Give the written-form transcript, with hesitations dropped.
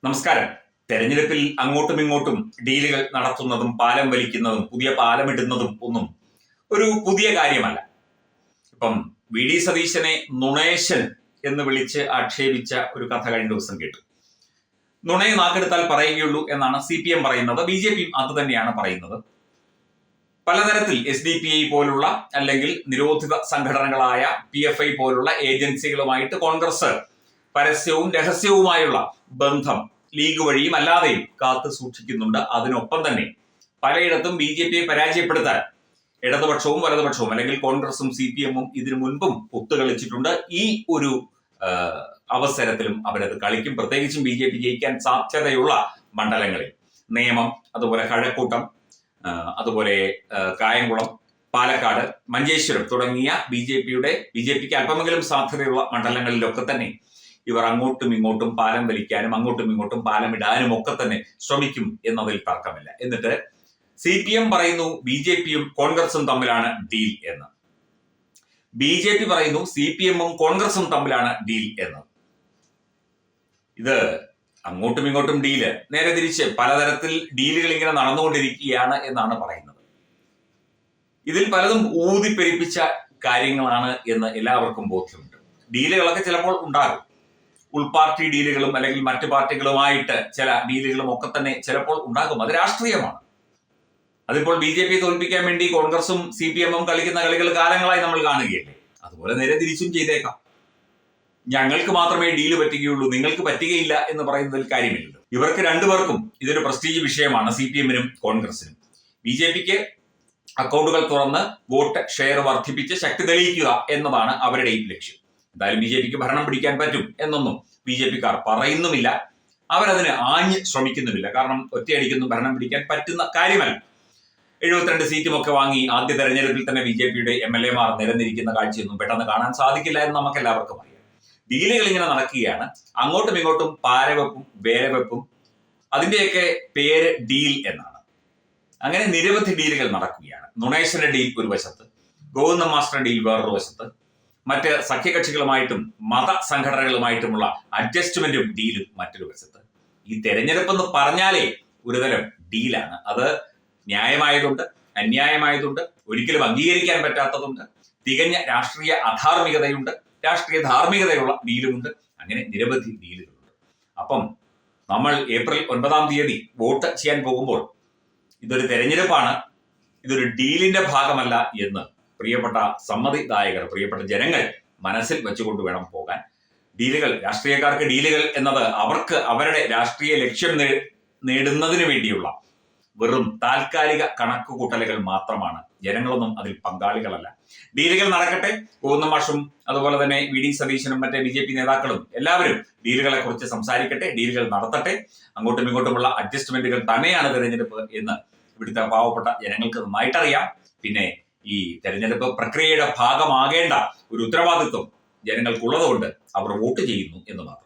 നമസ്കാരം. തെരഞ്ഞെടുപ്പിൽ അങ്ങോട്ടും ഇങ്ങോട്ടും ഡീലുകൾ നടത്തുന്നതും പാലം വലിക്കുന്നതും പുതിയ പാലമിടുന്നതും ഒന്നും ഒരു പുതിയ കാര്യമല്ല. ഇപ്പം വി.ഡി. സതീശനെ നുണേശൻ എന്ന് വിളിച്ച് ആക്ഷേപിച്ച ഒരു കഥ കഴിഞ്ഞ ദിവസം കേട്ടു. നുണയെ നാക്കെടുത്താൽ പറയുകയുള്ളൂ എന്നാണ് CPM പറയുന്നത്. BJP അത് തന്നെയാണ് പറയുന്നത്. പലതരത്തിൽ SDPI പോലുള്ള അല്ലെങ്കിൽ നിരോധിത സംഘടനകളായ PFI പോലുള്ള ഏജൻസികളുമായിട്ട് കോൺഗ്രസ് പരസ്യവും രഹസ്യവുമായുള്ള ബന്ധം ലീഗ് വഴിയും അല്ലാതെയും കാത്തു സൂക്ഷിക്കുന്നുണ്ട്. അതിനൊപ്പം തന്നെ പലയിടത്തും BJPയെ പരാജയപ്പെടുത്താൻ ഇടതുപക്ഷവും വലതുപക്ഷവും അല്ലെങ്കിൽ കോൺഗ്രസും CPM-ഉം ഇതിനു മുൻപും ഒത്തുകളിച്ചിട്ടുണ്ട്. ഈ ഒരു അവസരത്തിലും അവരത് കളിക്കും. പ്രത്യേകിച്ചും BJP ജയിക്കാൻ സാധ്യതയുള്ള മണ്ഡലങ്ങളിൽ നേമം, അതുപോലെ കഴക്കൂട്ടം, അതുപോലെ കായംകുളം, പാലക്കാട്, മഞ്ചേശ്വരം തുടങ്ങിയ BJPക്ക് അല്പമെങ്കിലും സാധ്യതയുള്ള മണ്ഡലങ്ങളിലൊക്കെ തന്നെ ഇവർ അങ്ങോട്ടും ഇങ്ങോട്ടും പാലം വലിക്കാനും അങ്ങോട്ടും ഇങ്ങോട്ടും പാലം ഇടാനും ഒക്കെ തന്നെ ശ്രമിക്കും എന്നതിൽ തർക്കമില്ല. എന്നിട്ട് CPM പറയുന്നു BJPയും കോൺഗ്രസും തമ്മിലാണ് ഡീൽ എന്ന്. BJP പറയുന്നു CPM-ഉം കോൺഗ്രസും തമ്മിലാണ് ഡീൽ എന്ന്. ഇത് അങ്ങോട്ടും ഇങ്ങോട്ടും ഡീല്, നേരെ തിരിച്ച് പലതരത്തിൽ ഡീലുകൾ ഇങ്ങനെ നടന്നുകൊണ്ടിരിക്കുകയാണ് എന്നാണ് പറയുന്നത്. ഇതിൽ പലതും ഊതിപ്പെരിപ്പിച്ച കാര്യങ്ങളാണ് എന്ന് എല്ലാവർക്കും ബോധ്യമുണ്ട്. ഡീലുകളൊക്കെ ചിലപ്പോൾ ഉണ്ടാകും. ഉൾപാർട്ടി ഡീലുകളും അല്ലെങ്കിൽ മറ്റു പാർട്ടികളുമായിട്ട് ചില ഡീലുകളും ഒക്കെ തന്നെ ചിലപ്പോൾ ഉണ്ടാകും. അത് രാഷ്ട്രീയമാണ്. അതിപ്പോൾ BJP തോൽപ്പിക്കാൻ വേണ്ടി കോൺഗ്രസും CPM-ഉം കളിക്കുന്ന കളികൾ കാലങ്ങളായി നമ്മൾ കാണുകയല്ലേ. അതുപോലെ നേരെ തിരിച്ചും ചെയ്തേക്കാം. ഞങ്ങൾക്ക് മാത്രമേ ഡീല് പറ്റുകയുള്ളൂ, നിങ്ങൾക്ക് പറ്റുകയില്ല എന്ന് പറയുന്നതിൽ കാര്യമില്ലല്ലോ. ഇവർക്ക് രണ്ടുപേർക്കും ഇതൊരു പ്രസ്റ്റീജ് വിഷയമാണ്, CPM-നും കോൺഗ്രസിനും. BJPക്ക് അക്കൗണ്ടുകൾ തുറന്ന് വോട്ട് ഷെയർ വർദ്ധിപ്പിച്ച് ശക്തി തെളിയിക്കുക എന്നതാണ് അവരുടെയും ലക്ഷ്യം. എന്തായാലും BJPക്ക് ഭരണം പിടിക്കാൻ പറ്റും എന്നൊന്നും BJPക്കാർ പറയുന്നുമില്ല. അവരതിന് ആഞ്ഞ് ശ്രമിക്കുന്നുമില്ല. കാരണം ഒറ്റയടിക്കൊന്നും ഭരണം പിടിക്കാൻ പറ്റുന്ന കാര്യമല്ല. 72 സീറ്റുമൊക്കെ വാങ്ങി ആദ്യ തെരഞ്ഞെടുപ്പിൽ തന്നെ BJPയുടെ MLA-മാർ നിരന്നിരിക്കുന്ന കാഴ്ചയൊന്നും പെട്ടെന്ന് കാണാൻ സാധിക്കില്ല എന്ന് നമുക്ക് എല്ലാവർക്കും അറിയാം. ഡീലുകൾ ഇങ്ങനെ നടക്കുകയാണ്. അങ്ങോട്ടും ഇങ്ങോട്ടും പാരവെപ്പും വേരവെപ്പും, അതിന്റെയൊക്കെ പേര് ഡീൽ എന്നാണ്. അങ്ങനെ നിരവധി ഡീലുകൾ നടക്കുകയാണ്. നുണേശന്റെ ഡീൽ ഒരു വശത്ത്, ഗോവിന്ദൻ മാസ്റ്റർ ഡീൽ വേറൊരു വശത്ത്, മറ്റ് സഖ്യകക്ഷികളുമായിട്ടും മത സംഘടനകളുമായിട്ടുമുള്ള അഡ്ജസ്റ്റ്മെന്റും ഡീലും മറ്റൊരു വശത്ത്. ഈ തെരഞ്ഞെടുപ്പ് എന്ന് പറഞ്ഞാലേ ഒരുതരം ഡീലാണ്. അത് ന്യായമായതുണ്ട്, അന്യായമായതുണ്ട്, ഒരിക്കലും അംഗീകരിക്കാൻ പറ്റാത്തതുണ്ട്, തികഞ്ഞ രാഷ്ട്രീയ അധാർമികതയുണ്ട്, രാഷ്ട്രീയ ധാർമ്മികതയുള്ള ഡീലുമുണ്ട്. അങ്ങനെ നിരവധി ഡീലുകളുണ്ട്. അപ്പം നമ്മൾ ഏപ്രിൽ 9-ാം തീയതി വോട്ട് ചെയ്യാൻ പോകുമ്പോൾ ഇതൊരു തെരഞ്ഞെടുപ്പാണ്, ഇതൊരു ഡീലിന്റെ ഭാഗമല്ല എന്ന് പ്രിയപ്പെട്ട സമ്മതിദായകർ, പ്രിയപ്പെട്ട ജനങ്ങൾ മനസ്സിൽ വെച്ചുകൊണ്ട് വേണം പോകാൻ. ഡീലുകൾ, രാഷ്ട്രീയക്കാർക്ക് ഡീലുകൾ എന്നത് അവർക്ക് അവരുടെ രാഷ്ട്രീയ ലക്ഷ്യം നേടുന്നതിന് വേണ്ടിയുള്ള വെറും താൽക്കാലിക കണക്കുകൂട്ടലുകൾ മാത്രമാണ്. ജനങ്ങളൊന്നും അതിൽ പങ്കാളികളല്ല. ഡീലുകൾ നടക്കട്ടെ. ഗോവിന്ദൻ മാഷും അതുപോലെ തന്നെ വി.ഡി. സതീശനും മറ്റേ BJP നേതാക്കളും എല്ലാവരും ഡീലുകളെ കുറിച്ച് സംസാരിക്കട്ടെ, ഡീലുകൾ നടത്തട്ടെ. അങ്ങോട്ടും ഇങ്ങോട്ടുമുള്ള അഡ്ജസ്റ്റ്മെന്റുകൾ തന്നെയാണ് തെരഞ്ഞെടുപ്പ് എന്ന് ഇവിടുത്തെ പാവപ്പെട്ട ജനങ്ങൾക്ക് നന്നായിട്ടറിയാം. പിന്നെ ഈ തെരഞ്ഞെടുപ്പ് പ്രക്രിയയുടെ ഭാഗമാകേണ്ട ഒരു ഉത്തരവാദിത്വം ജനങ്ങൾക്കുള്ളതുകൊണ്ട് അവർ വോട്ട് ചെയ്യുന്നു എന്ന് മാത്രം.